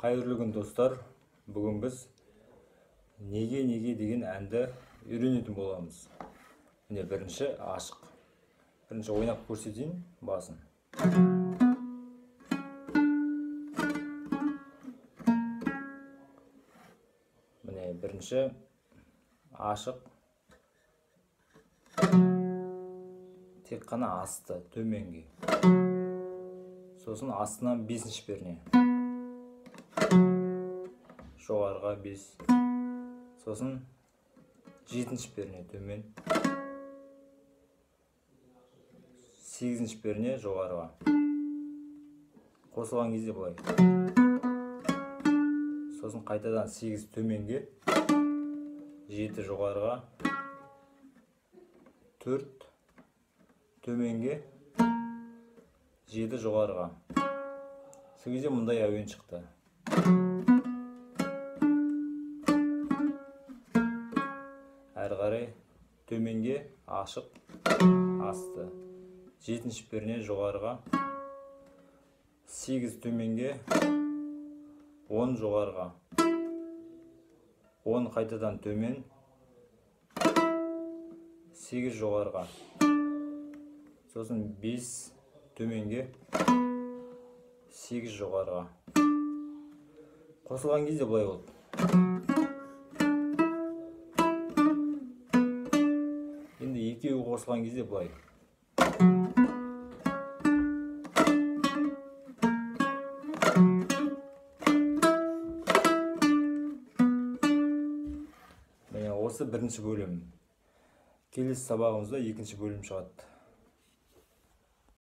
Қайырлы күн достар. Бүгін біз неге деген әнді үйренетін боламыз. Міне бірінші ашық. Бірінші ойнап көрсетейін басын. Міне бірінші ашық. Тек қана асты төменге. Сосын астынан 5-ші перне. Жоғарыға 5. Сосын 7-ші перне төмен. 8-ші перне жоғарыға. Қосылған кезде былай. Сосын қайтадан 8 төменге. 7 жоғарыға. 4 төменге. 7 жоғарыға. Сол кезде мұндай әуен шықты. Әрі қарай төменге ашық, асты. 7-ші перне жоғарыға. 8 төменге. 10 жоғарыға. 10 қайтадан төмен. 8 жоғарыға. Сосын 5 төменге. 8 жоғарыға. Қосылған кезде былай болды. Енді екеуі қосылған кезде былай. Міне осы бірінші бөлім. Келесі сабағымызда екінші бөлім шығады.